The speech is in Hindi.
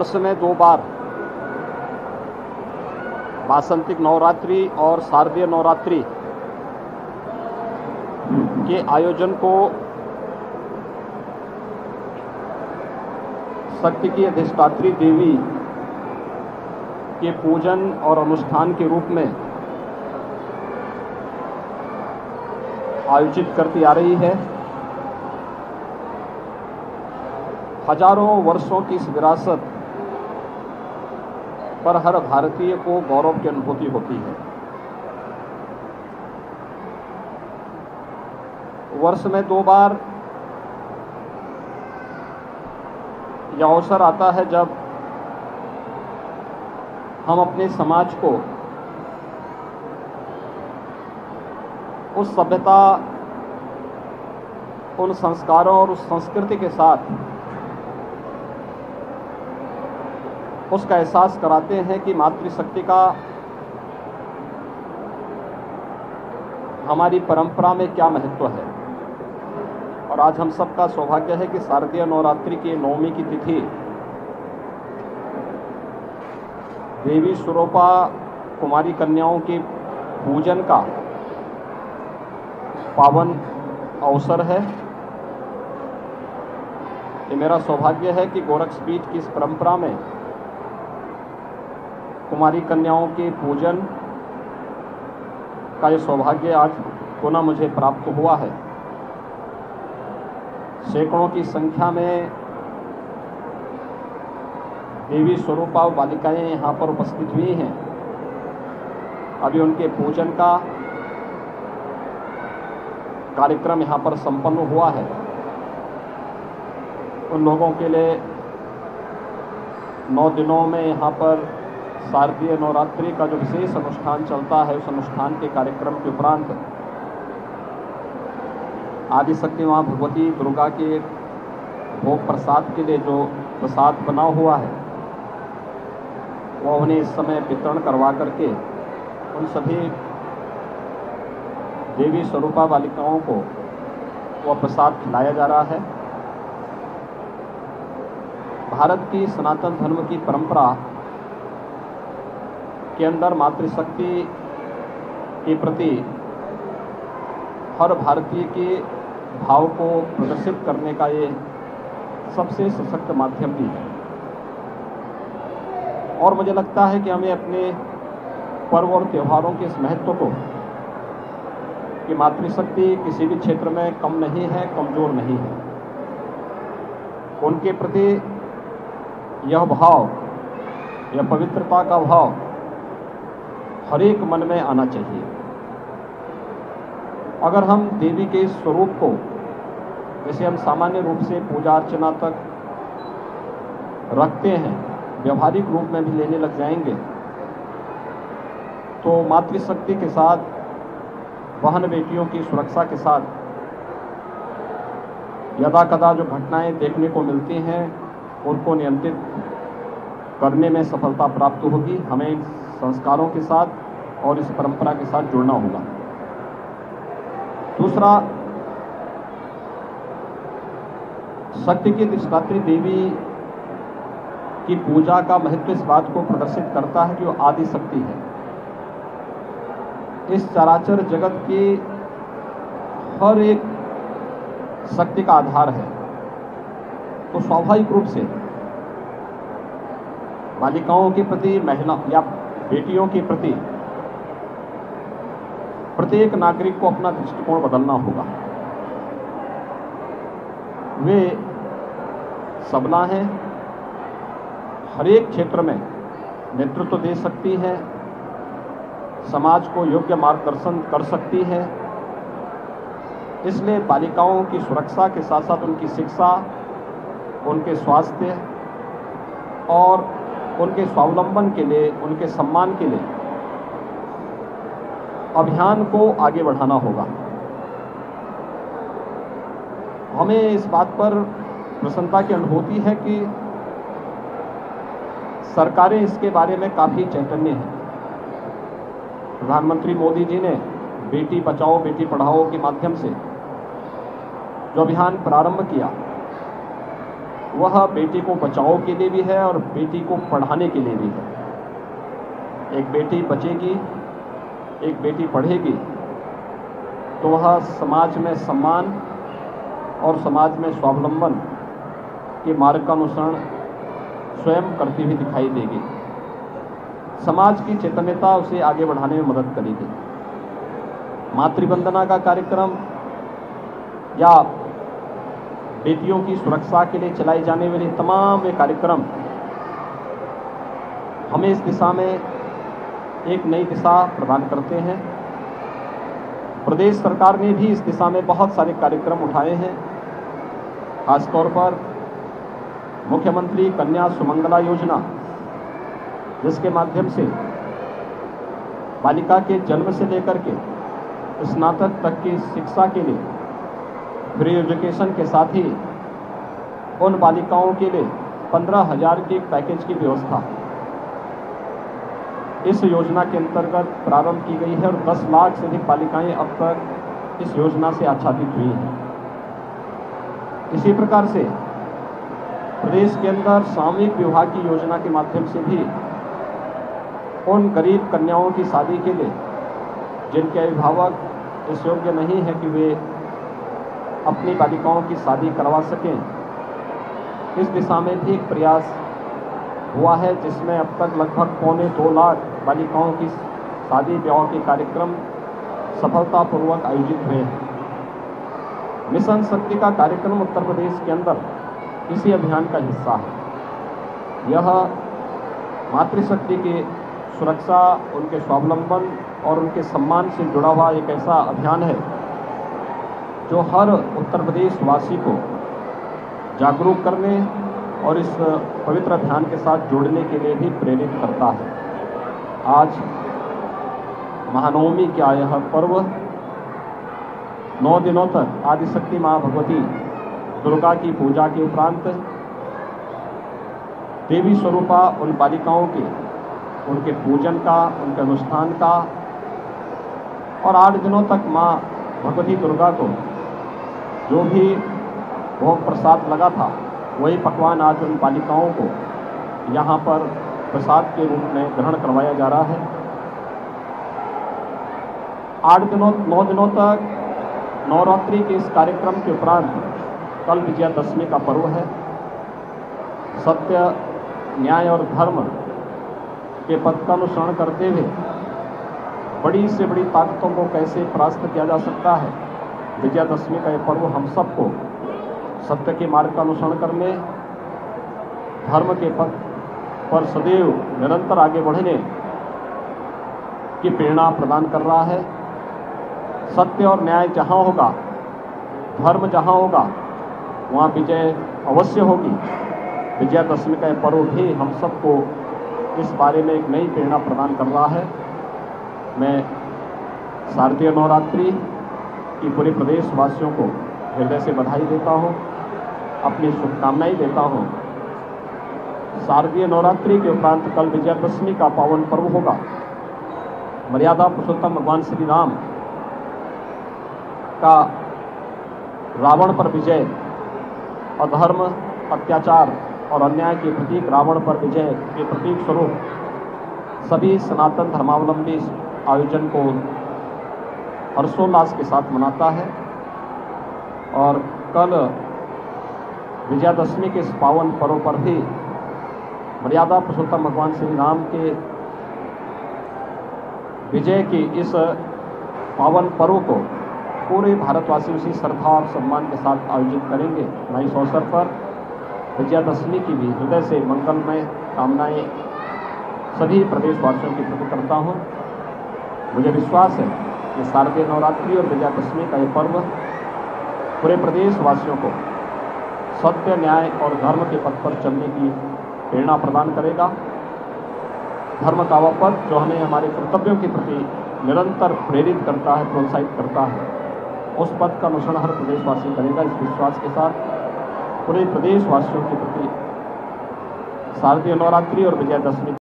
वर्ष में 2 बार वासंतिक नवरात्रि और शारदीय नवरात्रि के आयोजन को शक्ति की अधिष्ठात्री देवी के पूजन और अनुष्ठान के रूप में आयोजित करती आ रही है। हजारों वर्षों की इस विरासत पर हर भारतीय को गौरव की अनुभूति होती है। वर्ष में 2 बार यह अवसर आता है जब हम अपने समाज को उस सभ्यता, उन संस्कारों और उस संस्कृति के साथ उसका एहसास कराते हैं कि मातृशक्ति का हमारी परंपरा में क्या महत्व है। और आज हम सबका सौभाग्य है कि शारदीय नवरात्रि की नवमी की तिथि देवी स्वरूपा कुमारी कन्याओं के पूजन का पावन अवसर है। ये मेरा सौभाग्य है कि गोरक्षपीठ की इस परंपरा में कुमारी कन्याओं के पूजन का ये सौभाग्य आज पुनः मुझे प्राप्त हुआ है। सैकड़ों की संख्या में देवी स्वरूपा बालिकाएं यहाँ पर उपस्थित हुई हैं। अभी उनके पूजन का कार्यक्रम यहाँ पर संपन्न हुआ है। उन लोगों के लिए 9 दिनों में यहाँ पर शारदीय नवरात्रि का जो विशेष अनुष्ठान चलता है, उस अनुष्ठान के कार्यक्रम के उपरांत आदिशक्ति माँ भगवती दुर्गा के भोग प्रसाद के लिए जो प्रसाद बना हुआ है वह उन्हें इस समय वितरण करवा करके उन सभी देवी स्वरूपा बालिकाओं को वह प्रसाद खिलाया जा रहा है। भारत की सनातन धर्म की परंपरा के अंदर मातृशक्ति के प्रति हर भारतीय के भाव को प्रदर्शित करने का ये सबसे सशक्त माध्यम भी है। और मुझे लगता है कि हमें अपने पर्व और त्योहारों के इस महत्व को, कि मातृशक्ति किसी भी क्षेत्र में कम नहीं है, कमजोर नहीं है, उनके प्रति यह भाव, यह पवित्रता का भाव हर एक मन में आना चाहिए। अगर हम देवी के इस स्वरूप को, जैसे हम सामान्य रूप से पूजा अर्चना तक रखते हैं, व्यवहारिक रूप में भी लेने लग जाएंगे तो मातृशक्ति के साथ, बहन बेटियों की सुरक्षा के साथ यदा कदा जो घटनाएं देखने को मिलती हैं उनको नियंत्रित करने में सफलता प्राप्त होगी। हमें इन संस्कारों के साथ और इस परंपरा के साथ जुड़ना होगा। दूसरा, शक्ति की अधिष्ठात्री देवी की पूजा का महत्व इस बात को प्रदर्शित करता है कि वो आदि शक्ति है। इस चराचर जगत की हर एक शक्ति का आधार है। तो स्वाभाविक रूप से बालिकाओं के प्रति, महिला या बेटियों के प्रति प्रत्येक नागरिक को अपना दृष्टिकोण बदलना होगा। वे सबला हैं, हर एक क्षेत्र में नेतृत्व दे सकती है, समाज को योग्य मार्गदर्शन कर सकती है। इसलिए बालिकाओं की सुरक्षा के साथ साथ उनकी शिक्षा, उनके स्वास्थ्य और उनके स्वावलंबन के लिए, उनके सम्मान के लिए अभियान को आगे बढ़ाना होगा। हमें इस बात पर प्रसन्नता की अनुभूति है कि सरकारें इसके बारे में काफ़ी चैतन्य हैं। प्रधानमंत्री मोदी जी ने बेटी बचाओ बेटी पढ़ाओ के माध्यम से जो अभियान प्रारंभ किया वह बेटी को बचाओ के लिए भी है और बेटी को पढ़ाने के लिए भी है। एक बेटी बचेगी, एक बेटी पढ़ेगी तो वह समाज में सम्मान और समाज में स्वावलंबन के मार्ग का अनुसरण स्वयं करती हुई दिखाई देगी। समाज की चैतन्यता उसे आगे बढ़ाने में मदद करेगी। मातृवंदना का कार्यक्रम या बेटियों की सुरक्षा के लिए चलाए जाने वाले तमाम ये कार्यक्रम हमें इस दिशा में एक नई दिशा प्रदान करते हैं। प्रदेश सरकार ने भी इस दिशा में बहुत सारे कार्यक्रम उठाए हैं। खासतौर पर मुख्यमंत्री कन्या सुमंगला योजना, जिसके माध्यम से बालिका के जन्म से लेकर के स्नातक तक की शिक्षा के लिए फ्री एजुकेशन के साथ ही उन बालिकाओं के लिए 15,000 के पैकेज की व्यवस्था इस योजना के अंतर्गत प्रारंभ की गई है और 10 लाख से अधिक बालिकाएं अब तक इस योजना से आच्छादित हुई हैं। इसी प्रकार से प्रदेश के अंदर सामूहिक विवाह की योजना के माध्यम से भी उन गरीब कन्याओं की शादी के लिए जिनके अभिभावक इस योग्य नहीं है कि वे अपनी बालिकाओं की शादी करवा सकें, इस दिशा में भी एक प्रयास हुआ है, जिसमें अब तक लगभग 2.25 लाख बालिकाओं की शादी ब्याह के कार्यक्रम सफलतापूर्वक आयोजित हुए हैं। मिशन शक्ति का कार्यक्रम उत्तर प्रदेश के अंदर इसी अभियान का हिस्सा है। यह मातृशक्ति की सुरक्षा, उनके स्वावलंबन और उनके सम्मान से जुड़ा हुआ एक ऐसा अभियान है जो हर उत्तर प्रदेश वासी को जागरूक करने और इस पवित्र अभियान के साथ जोड़ने के लिए भी प्रेरित करता है। आज महानवमी का यह पर्व 9 दिनों तक आदिशक्ति माँ भगवती दुर्गा की पूजा के उपरांत देवी स्वरूपा उन बालिकाओं के उनके पूजन का, उनके अनुष्ठान का और 8 दिनों तक माँ भगवती दुर्गा को जो भी भोग प्रसाद लगा था वही पकवान आज उन बालिकाओं को यहाँ पर प्रसाद के रूप में ग्रहण करवाया जा रहा है। 9 दिनों तक नवरात्रि के इस कार्यक्रम के उपरांत कल विजयादशमी का पर्व है। सत्य, न्याय और धर्म के पथ का अनुसरण करते हुए बड़ी से बड़ी ताकतों को कैसे परास्त किया जा सकता है, विजयादशमी का यह पर्व हम सबको सत्य के मार्ग का अनुसरण करने, धर्म के पथ पर सदैव निरंतर आगे बढ़ने की प्रेरणा प्रदान कर रहा है। सत्य और न्याय जहाँ होगा, धर्म जहाँ होगा, वहाँ विजय अवश्य होगी। विजयादशमी का यह पर्व भी हम सबको इस बारे में एक नई प्रेरणा प्रदान कर रहा है। मैं शारदीय नवरात्रि की पूरे प्रदेश वासियों को हृदय से बधाई देता हूँ, अपनी शुभकामनाएं देता हूँ। शारदीय नवरात्रि के उपरांत कल विजयादशमी का पावन पर्व होगा। मर्यादा पुरुषोत्तम भगवान श्री राम का रावण पर विजय, अधर्म, अत्याचार और अन्याय के प्रतीक रावण पर विजय के प्रतीक स्वरूप सभी सनातन धर्मावलंबी आयोजन को हर्षोल्लास के साथ मनाता है। और कल विजयादशमी के इस पावन पर्व पर भी मर्यादा पुरुषोत्तम भगवान श्री राम के विजय की इस पावन पर्व को पूरे भारतवासी उसी श्रद्धा और सम्मान के साथ आयोजित करेंगे। मैं इस अवसर पर विजयादशमी की भी हृदय से मंगलमय कामनाएं सभी प्रदेशवासियों के प्रति करता हूँ। मुझे विश्वास है कि शारदीय नवरात्रि और विजयादशमी का यह पर्व पूरे प्रदेशवासियों को सत्य, न्याय और धर्म के पथ पर चलने की प्रेरणा प्रदान करेगा। धर्म का वह पथ जो हमें हमारे कर्तव्यों के प्रति निरंतर प्रेरित करता है, प्रोत्साहित करता है, उस पथ का अनुसरण हर प्रदेशवासी करेगा। इस विश्वास के साथ पूरे प्रदेशवासियों के प्रति शारदीय नवरात्रि और विजयादशमी